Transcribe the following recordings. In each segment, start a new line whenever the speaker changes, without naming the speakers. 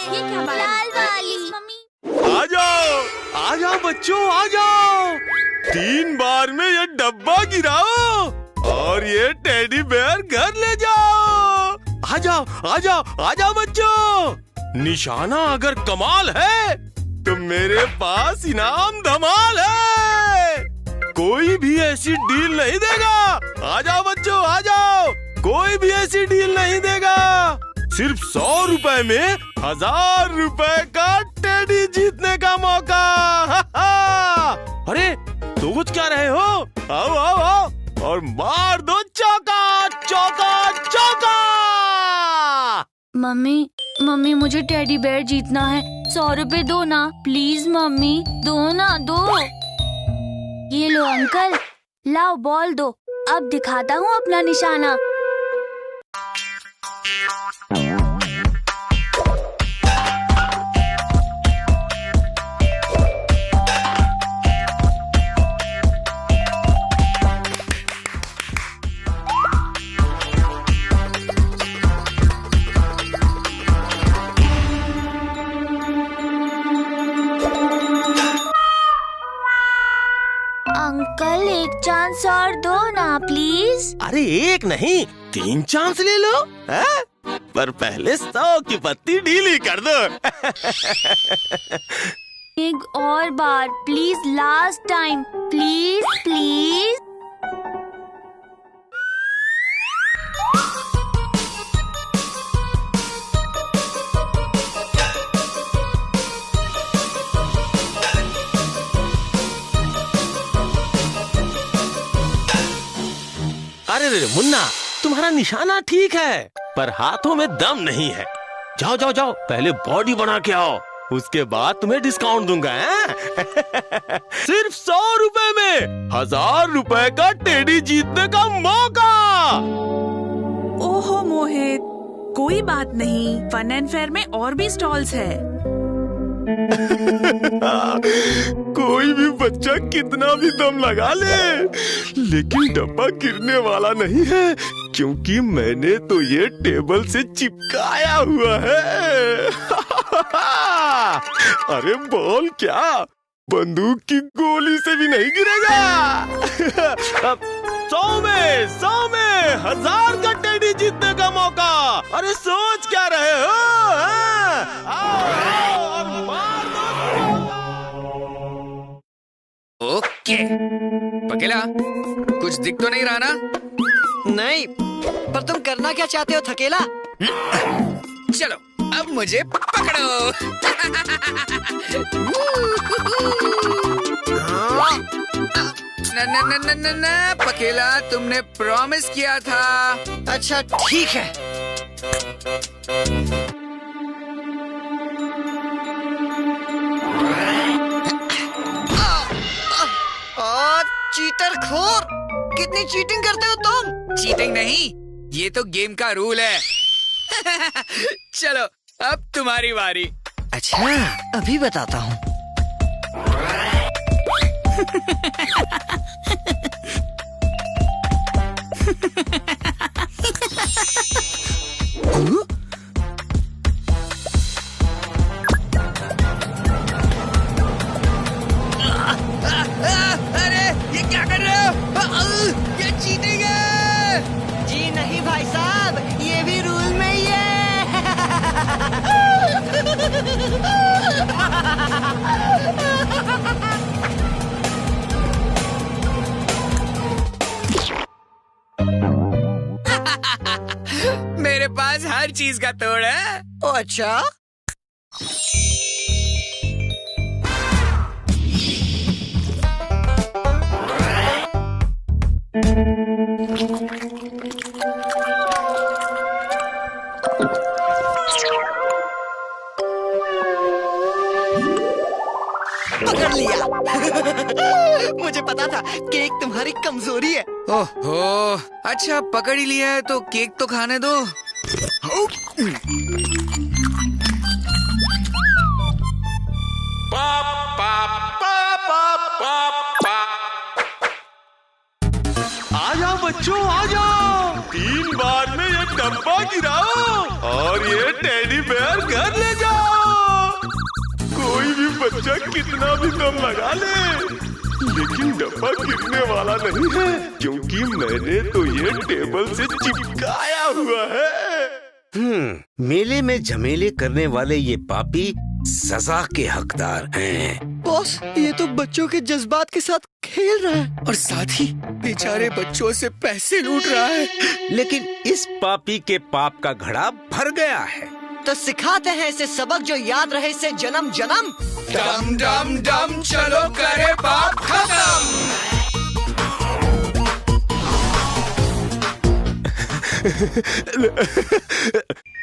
ये क्या बात?
लाल वाली।
मम्मी
आ जाओ बच्चों, आ जाओ। 3 बार में ये डब्बा गिराओ और ये टेडी बेयर घर ले जाओ। आ जाओ बच्चों। निशाना अगर कमाल है तो मेरे पास इनाम धमाल है। कोई भी ऐसी डील नहीं देगा। आ जाओ बच्चों, आ जाओ। कोई भी ऐसी डील नहीं देगा। सिर्फ 100 रुपए में 1000 रुपए का टेडी जीतने का मौका। अरे सोच क्या रहे हो? आओ और मार दो चौका।
मम्मी मुझे टेडी बेयर जीतना है। 100 रुपए दो ना प्लीज मम्मी, दो ना दो। ये लो अंकल, लाओ बॉल दो। अब दिखाता हूँ अपना निशाना। अंकल एक चांस और दो ना प्लीज।
अरे एक नहीं 3 चांस ले लो है? पर पहले 100 की पत्ती ढीली कर दो।
एक और बार प्लीज, लास्ट टाइम प्लीज।
अरे मुन्ना, तुम्हारा निशाना ठीक है पर हाथों में दम नहीं है। जाओ पहले बॉडी बना के आओ, उसके बाद तुम्हें डिस्काउंट दूंगा। सिर्फ 100 रुपए में 1000 रुपए का टेडी जीतने का मौका।
ओहो मोहित, कोई बात नहीं, फन एंड फेयर में और भी स्टॉल्स है।
कोई भी बच्चा कितना भी दम लगा ले, लेकिन डब्बा गिरने वाला नहीं है, क्योंकि मैंने तो ये टेबल से चिपकाया हुआ है। अरे बॉल क्या बंदूक की गोली से भी नहीं गिरेगा। 100 में 1000 का टेडी जीतने का मौका। अरे सोच क्या रहे हो? आओ और मार दो।
ओके पकेला, कुछ दिख तो नहीं रहा ना?
नहीं, पर तुम करना क्या चाहते हो थकेला?
चलो अब मुझे पकड़ो। न पकेला, तुमने प्रॉमिस किया था।
अच्छा ठीक है। चीटर खोर, कितनी चीटिंग करते हो तुम?
चीटिंग नहीं, ये तो गेम का रूल है। चलो अब तुम्हारी बारी।
अच्छा अभी बताता हूँ।
अरे ये क्या कर रहे हो? ये चीटिंग है।
जी नहीं भाई साहब, ये भी रूल में ही है।
मेरे पास हर चीज का तोड़ है।
ओ अच्छा, पकड़ लिया। मुझे पता था केक तुम्हारी कमजोरी है।
ओहो, अच्छा पकड़ ही लिया है तो केक तो खाने दो।
आ जाओ बच्चों, आ जाओ। 3 बार में ये डब्बा गिराओ और ये टेडी बेयर घर ले जाओ। बच्चा कितना भी दम लगा ले, लेकिन डब्बा गिरने वाला नहीं है, क्योंकि मैंने तो ये टेबल से चिपकाया हुआ है।
मेले में झमेले करने वाले ये पापी सजा के हकदार हैं।
बॉस, ये तो बच्चों के जज्बात के साथ खेल रहा है और साथ ही बेचारे बच्चों से पैसे लूट रहा है।
लेकिन इस पापी के पाप का घड़ा भर गया है।
तो सिखाते हैं इसे सबक जो याद रहे इसे जन्म जन्म।
डम डम डम चलो करे पाप खत्म।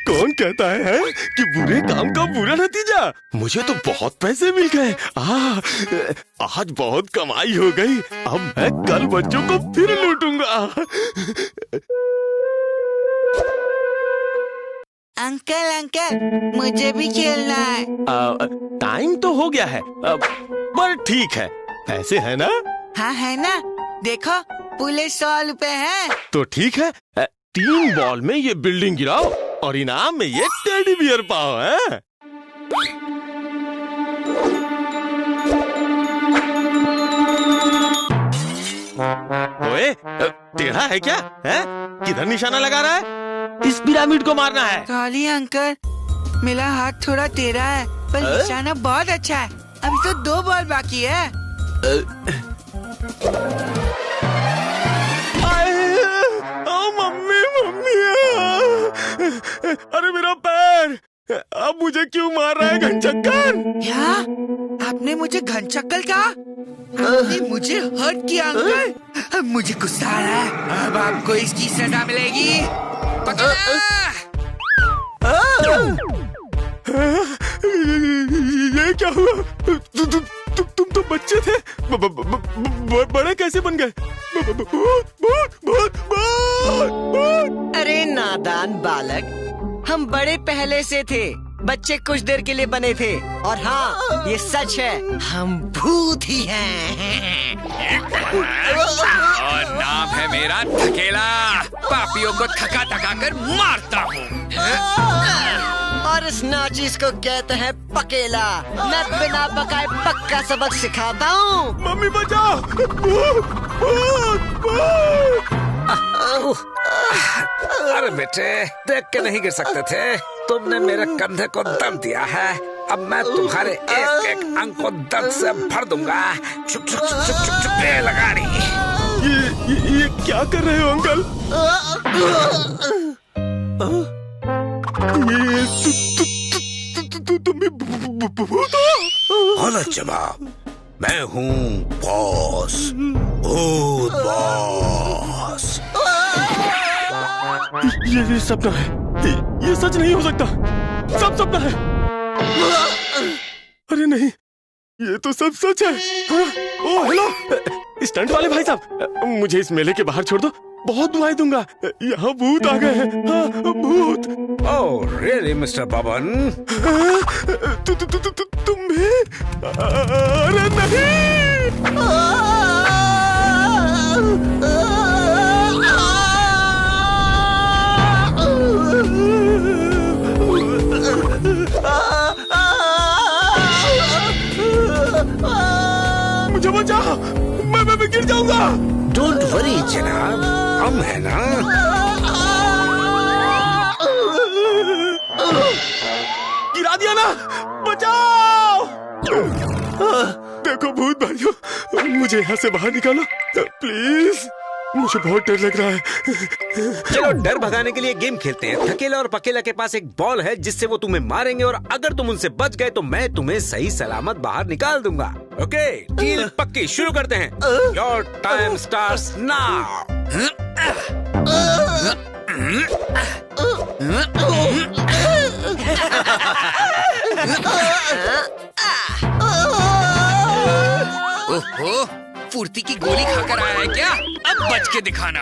कौन कहता है कि बुरे काम का बुरा नतीजा? मुझे तो बहुत पैसे मिल गए। आज बहुत कमाई हो गई। अब मैं कल बच्चों को फिर लूटूंगा।
अंकल अंकल, मुझे भी खेलना है।
टाइम तो हो गया है, पर ठीक है। पैसे है ना?
हाँ है ना, देखो पूरे 100 रुपए हैं।
तो ठीक है, 3 बॉल में ये बिल्डिंग गिराओ और इनाम में ये टेडी बियर पाओ। है ओए, टेढ़ा है क्या? है किधर निशाना लगा रहा है? इस पिरामिड को मारना है।
सॉरी अंकल, मेरा हाथ थोड़ा टेढ़ा है, पर निशाना बहुत अच्छा है। अभी तो 2 बॉल बाकी है।
मम्मी मम्मी, अरे मेरा पैर! अब मुझे क्यों मार रहा है घनचक्कर?
क्या आपने मुझे घनचक्कर कहा? आपने मुझे हर्ट किया अंकल। अब मुझे गुस्सा आ रहा है। अब आपको इसकी सजा मिलेगी।
ये क्या हुआ? तुम तो बच्चे थे, बड़े कैसे बन गए?
अरे नादान बालक, हम बड़े पहले से थे, बच्चे कुछ देर के लिए बने थे। और हाँ, ये सच है, हम भूत ही हैं।
और नाम है मेरा थकेला। पापियों को थका थका कर मारता हूँ।
और इस नाचीज को कहते हैं पकेला। मैं बिना पकाए पक्का सबक सिखाता हूँ।
मम्मी बचाओ!
अरे बेटे, देख के नहीं गिर सकते थे। तुमने मेरे कंधे को दर्द दिया है। अब मैं तुम्हारे एक एक अंग को दर्द से भर दूंगा। चुप चुप चुप चुप चुप चुप लगाड़ी।
ये क्या कर रहे हो अंकल?
गलत जवाब। मैं हूँ बॉस, भूत बॉस।
ये सपना है, ये सच नहीं हो सकता। सब सपना है। अरे नहीं, ये तो सब सच है। ओह हेलो, स्टंट वाले भाई साहब, मुझे इस मेले के बाहर छोड़ दो, बहुत दुआएं दूंगा। यहाँ भूत आ गए हैं। हाँ, भूत।
Oh really mister Baban?
तुम भी? अरे नहीं! मुझे बचाओ, मैं गिर जाऊंगा।
डोंट वरी जनाब, हम है ना।
गिरा दिया ना, बचाओ! देखो भूत भाइयों, मुझे यहाँ से बाहर निकालो प्लीज। मुझे बहुत डर लग रहा है।
चलो डर भगाने के लिए गेम खेलते हैं। थकेला और पकेला के पास एक बॉल है जिससे वो तुम्हें मारेंगे, और अगर तुम उनसे बच गए तो मैं तुम्हें सही सलामत बाहर निकाल दूंगा। ओके, डील पक्की। शुरू करते हैं। Your time starts now.
ओहो, फुर्ती की गोली खाकर आया है क्या? अब बच के दिखाना।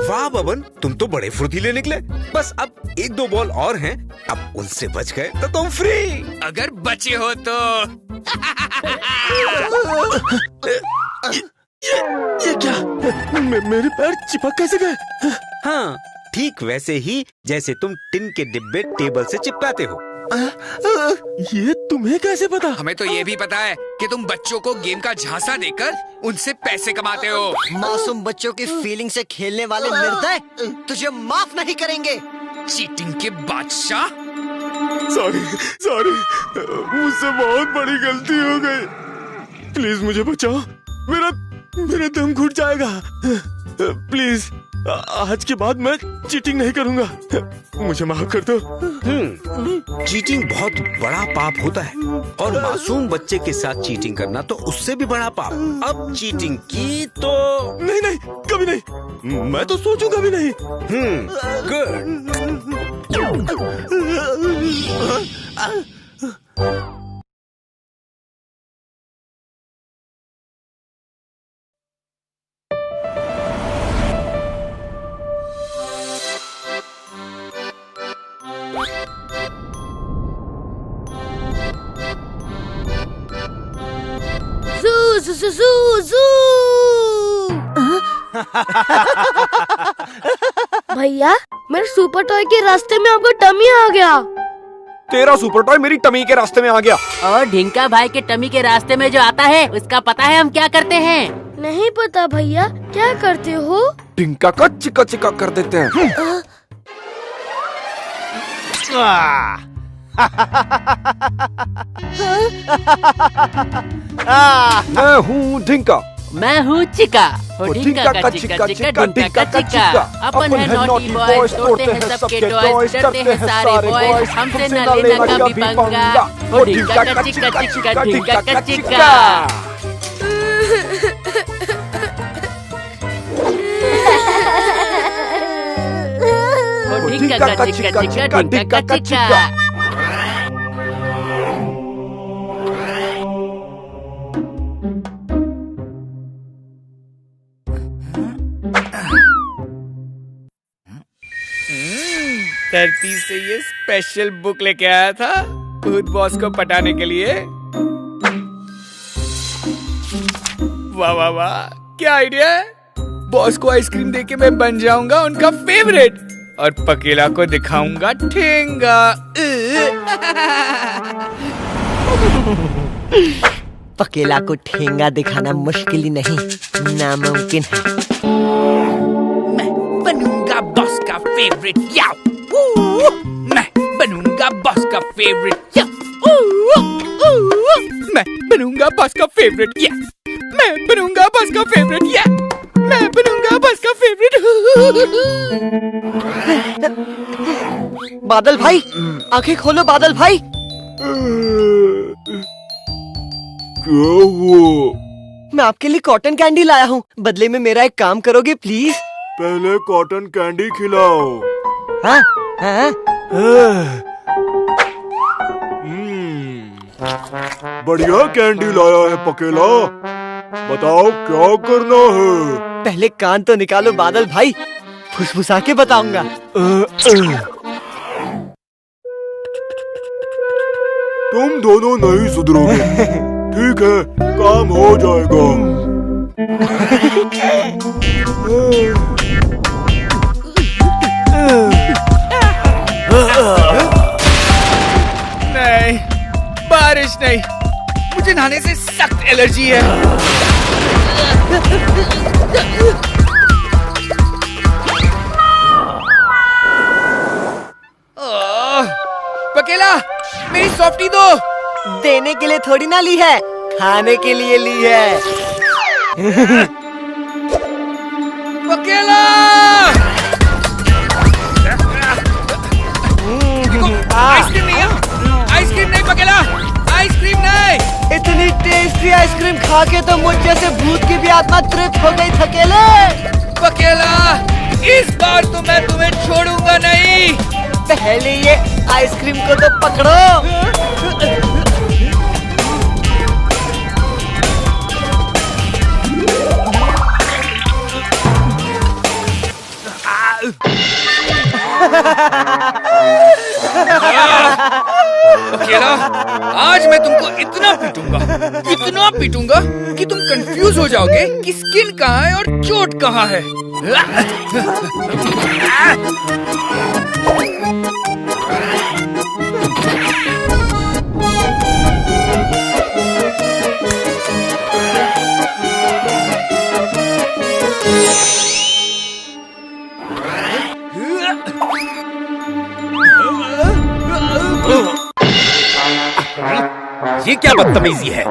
वाह बबन, तुम तो बड़े फुर्तीले निकले। बस अब 1-2 बॉल और हैं, अब उनसे बच गए तो तुम फ्री।
अगर बचे हो तो।
ये क्या? मेरे पैर चिपक कैसे गए?
हाँ, ठीक वैसे ही जैसे तुम टिन के डिब्बे टेबल से चिपकाते हो।
ये तुम्हें कैसे पता?
हमें तो ये भी पता है कि तुम बच्चों को गेम का झांसा देकर उनसे पैसे कमाते हो।
मासूम बच्चों की फीलिंग से खेलने वाले निर्दय तुझे माफ नहीं करेंगे।
चीटिंग के बादशाह।
सॉरी सॉरी, मुझसे बहुत बड़ी गलती हो गई। प्लीज मुझे बचाओ, मेरा दम घुट जाएगा। प्लीज आज के बाद मैं चीटिंग नहीं करूंगा, मुझे माफ कर दो।
चीटिंग बहुत बड़ा पाप होता है और मासूम बच्चे के साथ चीटिंग करना तो उससे भी बड़ा पाप। अब चीटिंग की तो
नहीं, कभी नहीं, मैं तो सोचूंगा भी नहीं।
गुड।
भैया, मेरे सुपर टॉय के रास्ते में आपका टमी आ गया।
तेरा सुपर टॉय मेरी टमी के रास्ते में आ गया।
और ढिंका भाई के टमी के रास्ते में जो आता है उसका पता है हम क्या करते हैं?
नहीं पता भैया, क्या करते हो?
ढिंका का चिका चिका कर देते हैं। मैं हूँ ढिंका।
मैं हूँ चिका।
ढिंका का चिका चिका, ढिंका का चिका।
अपन है नॉटी बॉयज, तोड़ते हैं सबके टॉयज, डरते हैं सारे बॉयज, हमसे न लेना कभी पंगा। ओ ढिंका का चिका चिका, ढिंका का चिका। ओ ढिंका का चिका चिका, ढिंका का चिका।
धरती से ये स्पेशल बुक लेके आया था खुद बॉस को पटाने के लिए। वाह वाह वाह, क्या आइडिया है। बॉस को आइसक्रीम देके मैं बन जाऊंगा उनका फेवरेट और पकेला को दिखाऊंगा ठेंगा।
पकेला को ठेंगा दिखाना मुश्किल ही नहीं, नामुमकिन है।
मैं बनूंगा बॉस का फेवरेट याओ। मैं बनूंगा बॉस का फेवरेट याओ। मैं बनूंगा बॉस का फेवरेट या। मैं बनूंगा बॉस का फेवरेट या। मैं बनूंगा बॉस का फेवरेट।
बादल भाई, आंखें खोलो बादल भाई।
क्या हुआ?
मैं आपके लिए कॉटन कैंडी लाया हूँ, बदले में मेरा एक काम करोगे प्लीज?
पहले कॉटन कैंडी खिलाओ।
हाँ हाँ।
बढ़िया कैंडी लाया है पकेला, बताओ क्या करना है?
पहले कान तो निकालो बादल भाई, फुसफुसा के बताऊंगा।
तुम दोनों नहीं सुधरोगे। ठीक है, काम हो जाएगा।
नहीं, बारिश नहीं, मुझे नहाने से सख्त एलर्जी है। पकेला, मेरी सॉफ्टी दो।
देने के लिए थोड़ी ना ली है, खाने के लिए ली है।
पकेला! आइसक्रीम नहीं है, आइसक्रीम नहीं पकेला, आइसक्रीम नहीं।
इतनी टेस्टी आइसक्रीम खा के तो मुझ जैसे भूत की भी आत्मा तृप्त हो गई थकेले।
पकेला, इस बार तो मैं तुम्हें छोड़ूंगा नहीं।
पहले ये आइसक्रीम को तो पकड़ो।
पकेला, आज मैं तुमको इतना पीटूंगा कि तुम कंफ्यूज हो जाओगे कि स्किन कहाँ है और चोट कहाँ है।
ये क्या बदतमीजी है?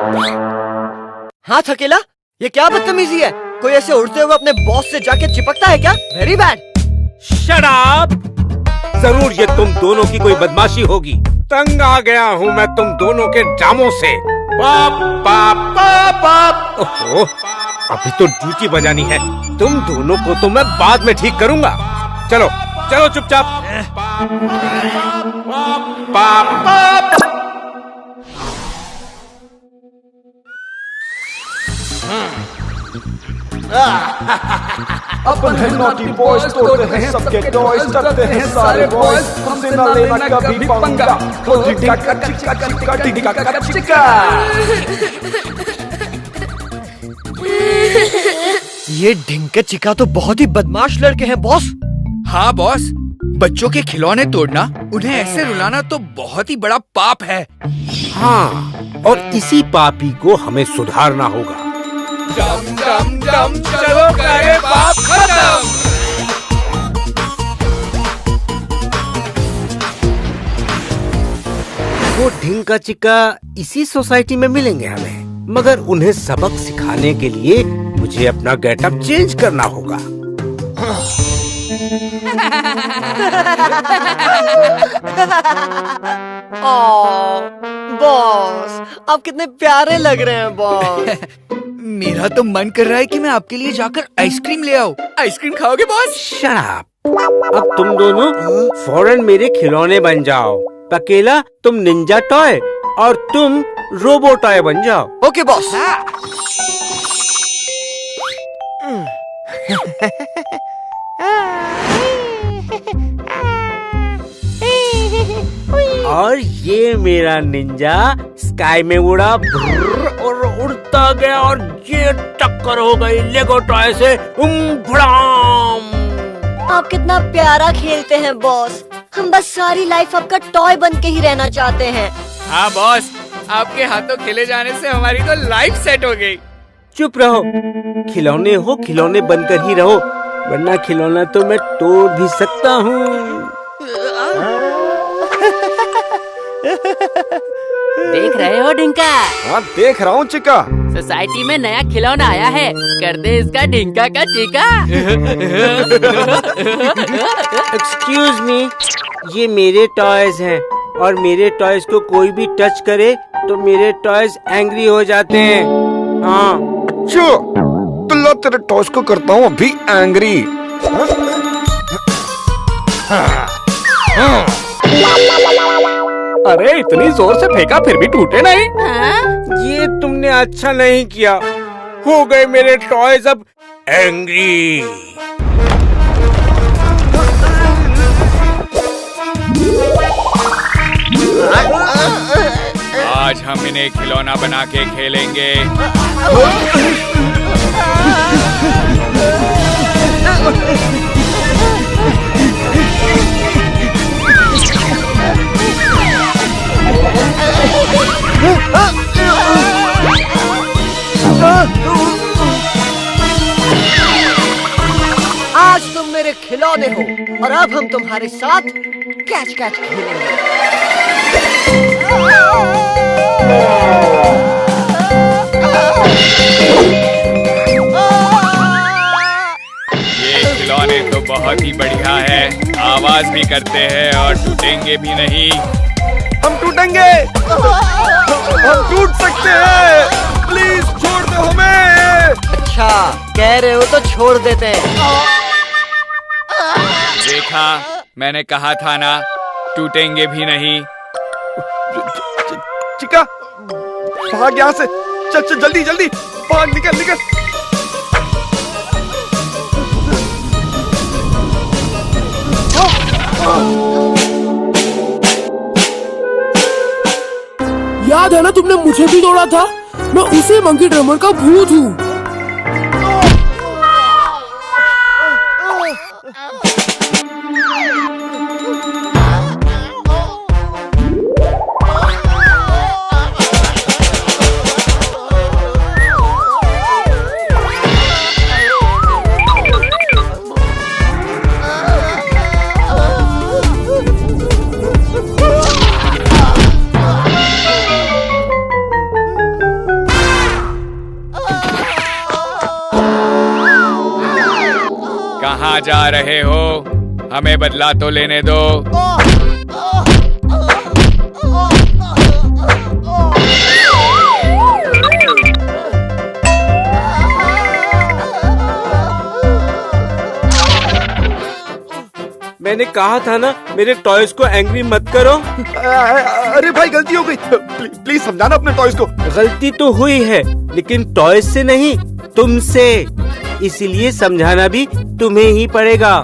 हाँ थकेला, ये क्या बदतमीजी है? कोई ऐसे उड़ते हुए अपने बॉस से जाके चिपकता है क्या? Very bad.
Shut up! जरूर ये तुम दोनों की कोई बदमाशी होगी। तंग आ गया हूँ मैं तुम दोनों के ड्रामों से। पाप पाप पाप पाप। ओहो, अभी तो ड्यूटी बजानी है। तुम दोनों को तो मैं बाद में ठीक करूंगा। चलो चलो चुपचाप। पाप पाप।
अपन है नॉटी बॉयज, तोड़ते हैं सबके टॉयज, डरते हैं सारे बॉयज, हमसे ना लेना कभी पंगा। वो ढिक्का का चिक्का चिक्का ढिक्का का चिक्का।
ये ढिंके चिका तो बहुत ही बदमाश लड़के हैं बॉस।
हाँ बॉस, बच्चों के खिलौने तोड़ना, उन्हें ऐसे रुलाना तो बहुत ही बड़ा पाप है।
हाँ, और इसी पापी को हमें सुधारना होगा।
डम डम डम चलो करे पाप खत्म।
वो ढिंका चिक्का इसी सोसाइटी में मिलेंगे हमें, मगर उन्हें सबक सिखाने के लिए मुझे अपना गेटअप चेंज करना होगा।
बॉस, आप कितने प्यारे लग रहे हैं बॉस।
मेरा तो मन कर रहा है कि मैं आपके लिए जाकर आइसक्रीम ले आऊं। आइसक्रीम खाओगे बॉस?
Shut up! अब तुम दोनों फौरन मेरे खिलौने बन जाओ। पकेला तुम निंजा टॉय और तुम रोबो टॉय बन जाओ।
Okay boss.
और ये मेरा निंजा स्काई में उड़ा और उड़ता गया और ये टक्कर हो गई लेगो टॉय से।
आप कितना प्यारा खेलते हैं बॉस। हम बस सारी लाइफ आपका टॉय बन के ही रहना चाहते हैं।
हाँ बॉस, आपके हाथों खेले जाने से हमारी तो लाइफ सेट हो गई।
चुप रहो, खिलौने हो खिलौने बनकर ही रहो, वरना खिलौना तो मैं तोड़ भी सकता हूँ।
देख रहे हो ढिंका?
हाँ देख रहा हूँ चिका।
सोसाइटी में नया खिलौना आया है, कर दे इसका ढिंका का चिका।
एक्सक्यूज मी, ये मेरे टॉयज हैं और मेरे टॉयज को कोई भी टच करे तो मेरे टॉयज एंग्री हो जाते हैं। हाँ।
अच्छा, तो लो तेरे टॉयज को करता हूँ अभी एंग्री।
अरे इतनी जोर से फेंका फिर भी टूटे नहीं।
ये तुमने अच्छा नहीं किया, हो गए मेरे टॉयज अब एंग्री।
आज हम इन्हें खिलौना बना के खेलेंगे।
आज तुम मेरे खिलौने हो और अब हम तुम्हारे साथ कैच कैच खेलेंगे।
ये खिलौने तो बहुत ही बढ़िया है, आवाज भी करते हैं और टूटेंगे भी नहीं।
हम टूटेंगे, हम टूट सकते हैं, प्लीज छोड़ दो हमें।
अच्छा कह रहे हो तो छोड़ देते हैं।
देखा, मैंने कहा था ना, टूटेंगे भी नहीं।
चिका भाग यहाँ से, चल चल जल्दी जल्दी भाग, निकल निकल।
याद है ना तुमने मुझे भी दौड़ा था? मैं उसी मंकी ड्रमर का भूत हूँ।
कहाँ जा रहे हो? हमें बदला तो लेने दो।
मैंने कहा था ना मेरे टॉयज को एंग्री मत करो।
अरे भाई गलती हो गई, प्लीज समझाना अपने टॉयज को।
गलती तो हुई है लेकिन टॉयज से नहीं, तुमसे, इसीलिए समझाना भी तुम्हें ही पड़ेगा।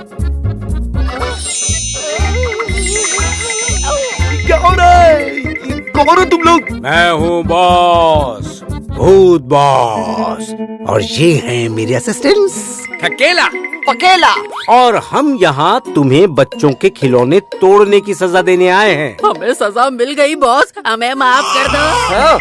क्या हो रहा है? कौन हो तुम लोग?
मैं हूँ बॉस, भूत बॉस, और ये हैं मेरे असिस्टेंट्स
थकेला,
पकेला।
और हम यहाँ तुम्हें बच्चों के खिलौने तोड़ने की सजा देने आए हैं।
हमें सजा मिल गई बॉस, हमें माफ कर दो।
हाँ,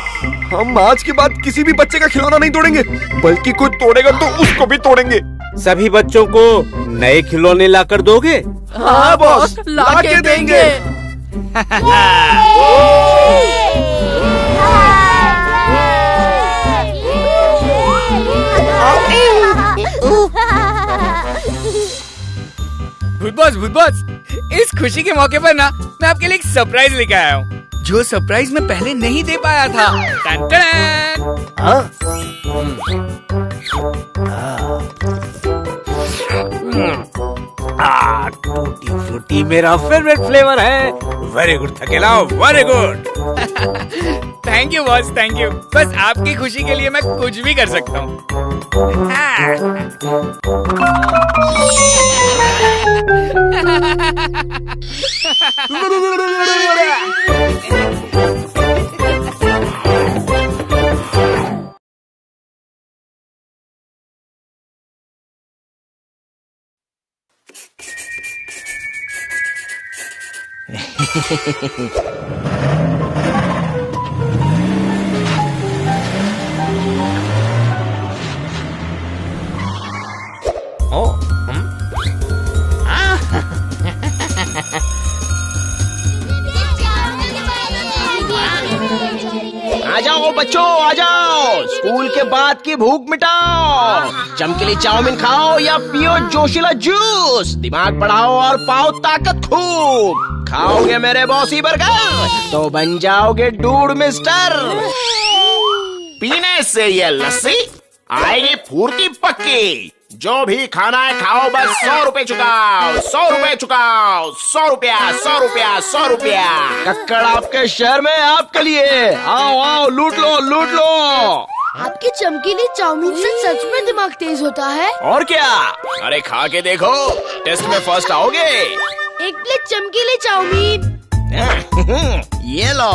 हम आज के बाद किसी भी बच्चे का खिलौना नहीं तोड़ेंगे, बल्कि कोई तोड़ेगा तो उसको भी तोड़ेंगे।
सभी बच्चों को नए खिलौने लाकर दोगे?
हाँ बॉस, लाके देंगे।
भूत बॉस, इस खुशी के मौके पर ना मैं आपके लिए एक सरप्राइज लेकर आया हूँ, जो सरप्राइज मैं पहले नहीं दे पाया था। टन टन।
टूटी फ्रूटी मेरा फेवरेट फ्लेवर है। वेरी गुड थकेला, very good.
Thank you boss, thank you. बस आपकी खुशी के लिए मैं कुछ भी कर सकता हूँ।
आ जाओ बच्चों, आ जाओ, स्कूल के बाद की भूख मिटाओ। चमकीली चाउमीन खाओ या पियो जोशीला जूस, दिमाग बढ़ाओ और पाओ ताकत खूब। खाओगे मेरे बॉसी बर्गर तो बन जाओगे डूड मिस्टर। पीने से ये लस्सी आएगी फुर्ती पक्की। जो भी खाना है खाओ, बस 100 रुपए चुकाओ, 100 रुपए चुकाओ, 100 रुपया, 100 रुपया, 100 रुपया। कक्कड़ आपके शहर में आपके लिए। आओ आओ, लूट लो, लूट लो।
आपकी चमकीली चाउमीन से सच में दिमाग तेज होता है।
और क्या, अरे खा के देखो, टेस्ट में फर्स्ट आओगे।
एक प्लेट चमकीली चाउमीन।
ये लो।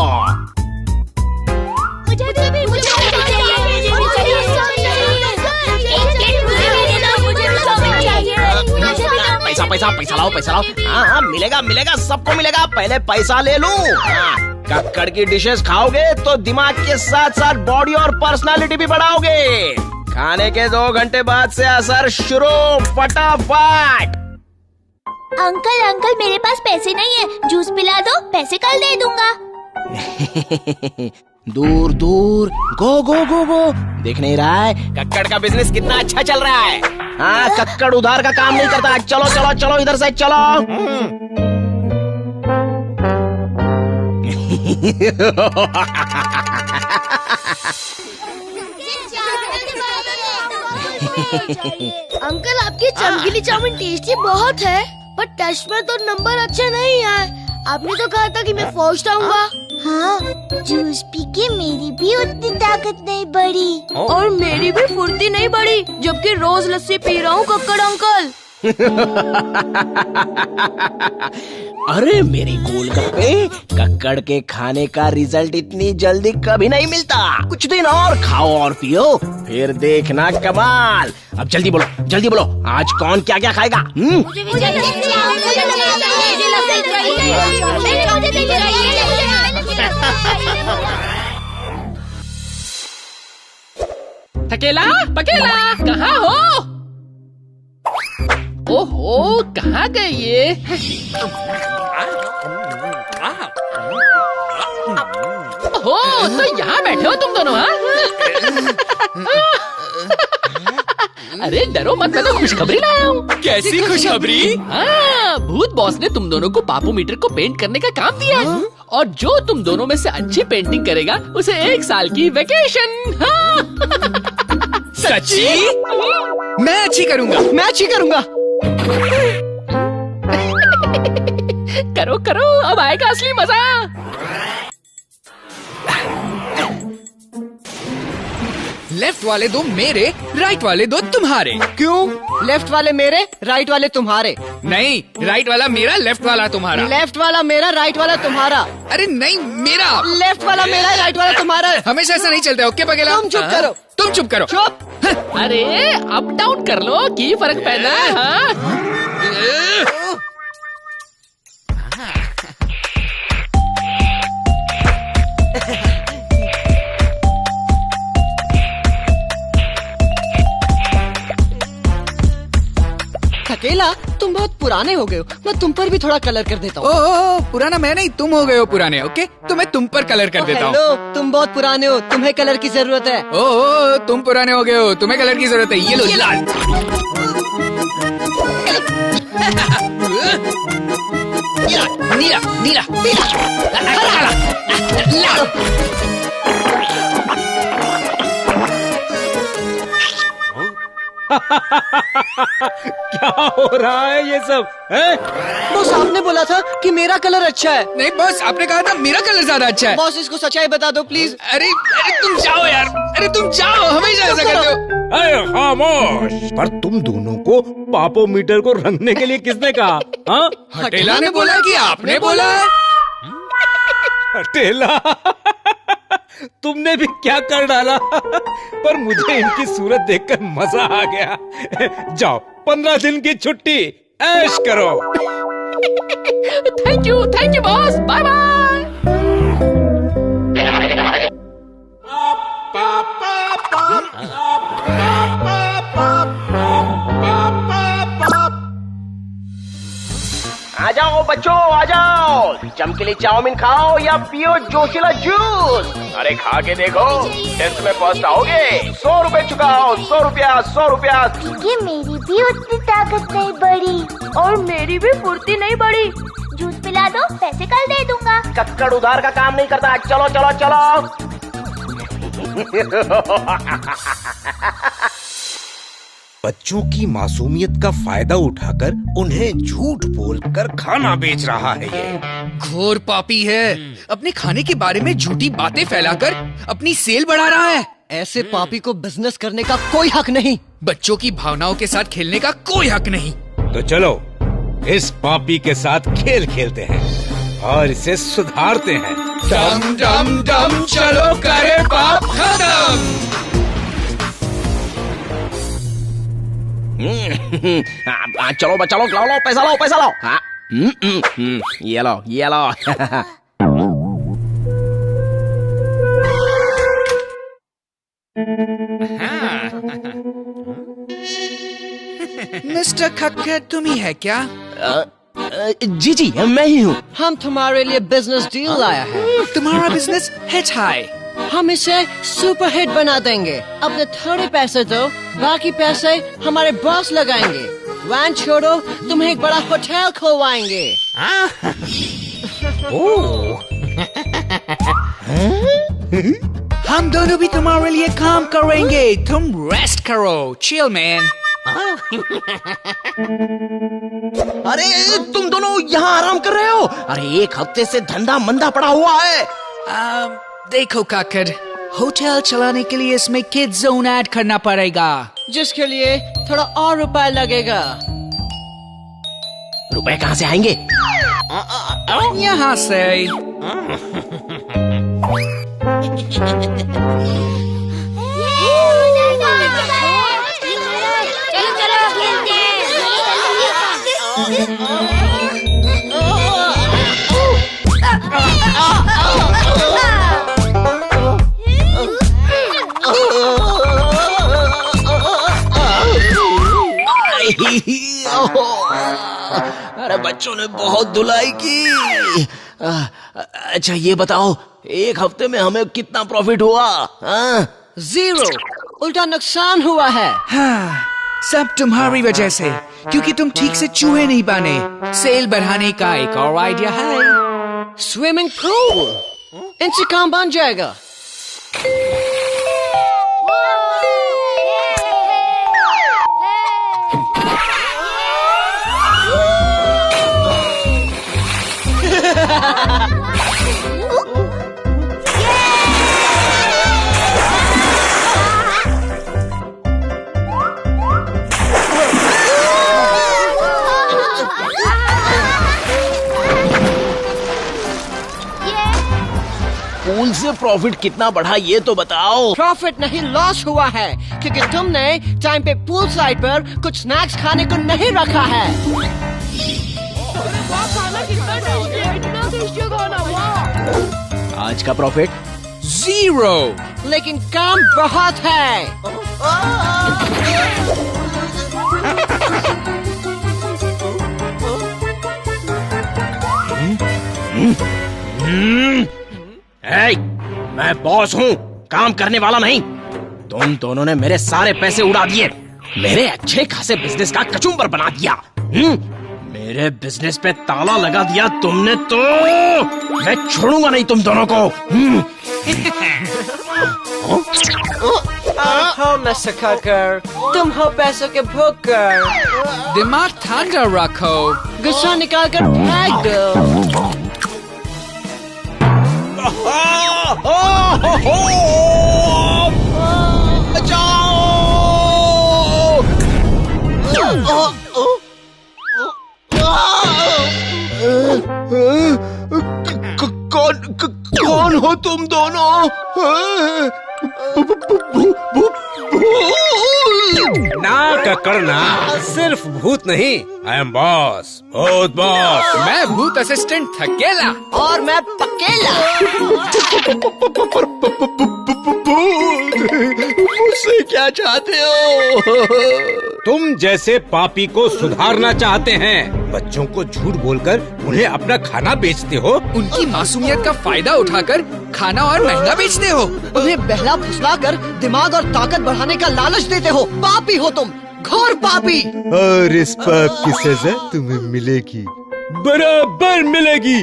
पैसा पैसा पैसा लाओ, पैसा लाओ। हाँ हाँ, मिलेगा मिलेगा, सबको मिलेगा, पहले पैसा ले लूं। हाँ, कक्कड़ की डिशेस खाओगे तो दिमाग के साथ साथ बॉडी और पर्सनालिटी भी बढ़ाओगे। खाने के 2 घंटे बाद से असर शुरू, फटाफट।
अंकल अंकल, मेरे पास पैसे नहीं है, जूस पिला दो, पैसे कल दे दूंगा।
दूर दूर, गो गो गो गो। देख नहीं रहा है कक्कड़ का बिजनेस कितना अच्छा चल रहा है। हाँ, कक्कड़ उधार का काम नहीं करता। चलो चलो चलो, इधर से चलो।
अंकल, आपकी चमकीली चाउमीन टेस्टी बहुत है, पर टेस्ट में तो नंबर अच्छे नहीं आए। आपने तो कहा था कि मैं फर्स्ट आऊंगा।
हाँ, जूस पी के मेरी भी उतनी ताकत नहीं बढ़ी।
और मेरी भी फुर्ती नहीं बढ़ी, जबकि रोज लस्सी पी रहा हूँ कक्कड़ अंकल।
अरे मेरी गोलगप्पे, कक्कड़ के खाने का रिजल्ट इतनी जल्दी कभी नहीं मिलता। कुछ दिन और खाओ और पियो, फिर देखना कमाल। अब जल्दी बोलो, आज कौन क्या क्या खाएगा?
थकेला पकेला, कहाँ हो? ओहो, कहाँ गए ये? ओहो, तो यहाँ बैठे हो तुम दोनों? हाँ?
अरे डरो मत, मैं तो खुशखबरी लाया हूँ।
कैसी खुशखबरी?
हाँ, भूत बॉस ने तुम दोनों को पापोमीटर को पेंट करने का काम दिया है और जो तुम दोनों में से अच्छी पेंटिंग करेगा उसे 1 साल की वेकेशन। हाँ।
सच्ची? मैं अच्छी करूँगा।
मैं अच्छी करूँगा।
करो करो, अब आएगा असली मजा।
लेफ्ट वाले दो मेरे, राइट वाले दो तुम्हारे।
क्यों? लेफ्ट वाले मेरे, राइट वाले तुम्हारे?
नहीं, राइट वाला मेरा, लेफ्ट वाला तुम्हारा।
लेफ्ट वाला मेरा, राइट वाला तुम्हारा।
अरे नहीं, मेरा।
लेफ्ट वाला मेरा, राइट वाला तुम्हारा।
हमेशा ऐसा नहीं चलता। ओके पगेला,
तुम चुप करो।
तुम चुप करो।
चुप। अरे अप डाउन कर लो, की फर्क पैदा है। हाँ?
थकेला, तुम बहुत पुराने हो गए हो, मैं तुम पर भी थोड़ा कलर कर देता हूँ।
ओह, पुराना मैं नहीं, तुम हो गए हो पुराने। ओके, तो मैं तुम पर कलर कर देता हूँ।
हेलो, तुम बहुत पुराने हो, तुम्हें कलर की जरूरत है।
ओह, तुम पुराने हो गए हो, तुम्हें कलर की जरूरत है। ये लो लाल। नीला, नीला, लाल।
क्या हो रहा है ये सब?
बॉस, आपने बोला था कि मेरा कलर अच्छा है।
नहीं बॉस, आपने कहा था मेरा कलर ज्यादा अच्छा है।
बॉस, इसको सच्चाई बता दो प्लीज।
अरे तुम जाओ यार, अरे तुम जाओ, हमेशा ऐसा करते हो।
अरे खामोश। पर तुम दोनों को पापोमीटर को रंगने के लिए किसने कहा? हाँ?
हटेला ने बोला कि आपने बोला?
हटेला, तुमने भी क्या कर डाला? पर मुझे इनकी सूरत देखकर मजा आ गया। जाओ, 15 दिन की छुट्टी, ऐश करो।
Thank you boss, bye bye.
आ जाओ बच्चों, आ जाओ। चमकीली चाउमीन खाओ या पियो जोशीला जूस। अरे खा के देखो, टेस्ट में फर्स्ट आओगे। 100 रुपए चुकाओ, 100 रुपया, 100 रुपया।
ये मेरी भी उतनी ताकत नहीं बढ़ी और मेरी भी फुर्ती नहीं बढ़ी। जूस पिला दो, पैसे कल दे दूंगा।
कक्कड़ उधार का काम नहीं करता। चलो चलो चलो।
बच्चों की मासूमियत का फायदा उठाकर उन्हें झूठ बोलकर खाना बेच रहा है ये।
घोर पापी है, अपने खाने के बारे में झूठी बातें फैलाकर अपनी सेल बढ़ा रहा है।
ऐसे पापी को बिजनेस करने का कोई हक नहीं।
बच्चों की भावनाओं के साथ खेलने का कोई हक नहीं।
तो चलो इस पापी के साथ खेल खेलते हैं और इसे सुधारते हैं।
डम डम डम, चलो करे पाप खत्म।
चलो बच्चा लोग, लाओ पैसा लाओ, पैसा लाओ। हाँ, ये लो, ये लो।
मिस्टर खक्कर, तुम ही है क्या?
जी जी, मैं ही हूँ। हम तुम्हारे लिए बिजनेस डील लाया है।
तुम्हारा बिजनेस हिट हाई।
हम इसे सुपर हिट बना देंगे। अपने थोड़े पैसे दो, बाकी पैसे हमारे बॉस लगाएंगे। वैन छोड़ो, तुम्हें एक बड़ा होटल खुलवाएंगे।
हम दोनों भी तुम्हारे लिए काम करेंगे। तुम रेस्ट करो, चिल मैन।
अरे तुम दोनों यहाँ आराम कर रहे हो? अरे 1 हफ्ते से धंधा मंदा पड़ा हुआ है।
देखो काकर, होटल चलाने के लिए इसमें किड्स जोन ऐड करना पड़ेगा,
जिसके लिए थोड़ा और रुपए लगेगा। रुपए कहाँ से आएंगे?
यहाँ से।
चलो चलो खेलते हैं।
अरे बच्चों ने बहुत धुलाई की। अच्छा ये बताओ, 1 हफ्ते में हमें कितना प्रॉफिट हुआ? 0, उल्टा नुकसान हुआ है।
हाँ, सब तुम्हारी वजह से, क्योंकि तुम ठीक से चूहे नहीं बाने। सेल बढ़ाने का एक और आइडिया है।
स्विमिंग पूल, इनसे काम बन जाएगा। पूल से प्रॉफिट कितना बढ़ा ये तो बताओ। प्रॉफिट नहीं, लॉस हुआ है, क्योंकि तुमने टाइम पे पूल साइड पर कुछ स्नैक्स खाने को नहीं रखा है। आज का प्रॉफिट
0,
लेकिन काम बहुत है। मैं बॉस हूँ, काम करने वाला नहीं। तुम दोनों ने मेरे सारे पैसे उड़ा दिए, मेरे अच्छे खासे बिजनेस का कचुम्बर बना दिया। मेरे बिजनेस पे ताला लगा दिया तुमने तो मैं छोड़ूंगा नहीं तुम दोनों को। मिस्टर खक्कर, तुम हो पैसों के भूखकर।
दिमाग ठंडा रखो,
गुस्सा निकाल कर फेंक दो। कौन हो तुम दोनों?
ना कक्कड़ ना, सिर्फ भूत नहीं, आई एम बॉस, भूत बॉस।
मैं भूत असिस्टेंट थकेला
और मैं पकेला। मुझसे क्या चाहते हो?
तुम जैसे पापी को सुधारना चाहते हैं। बच्चों को झूठ बोलकर उन्हें अपना खाना बेचते हो।
उनकी मासूमियत का फायदा उठाकर खाना और महंगा बेचते हो।
उन्हें बहला फुसलाकर दिमाग और ताकत बढ़ाने का लालच देते हो। पापी हो तुम, घोर पापी।
और इस पाप की सजा तुम्हें मिलेगी,
बराबर मिलेगी।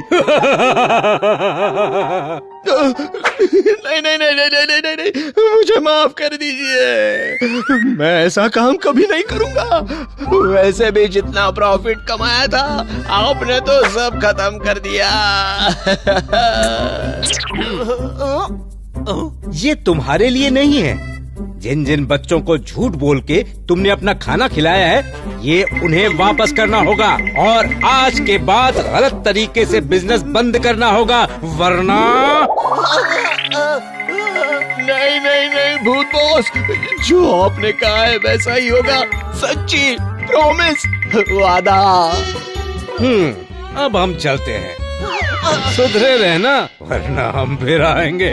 नहीं नहीं नहीं नहीं नहीं नहीं नहीं, मुझे माफ कर दीजिए। मैं ऐसा काम कभी नहीं करूंगा। वैसे भी जितना प्रॉफिट कमाया था आपने तो सब खत्म कर दिया।
ये तुम्हारे लिए नहीं है। जिन जिन बच्चों को झूठ बोल के तुमने अपना खाना खिलाया है, ये उन्हें वापस करना होगा और आज के बाद गलत तरीके से बिजनेस बंद करना होगा, वरना।
नहीं नहीं नहीं भूत बॉस, जो आपने कहा है वैसा ही होगा। सच्ची प्रॉमिस, वादा।
अब हम चलते हैं, सुधरे रहना वरना हम फिर आएंगे।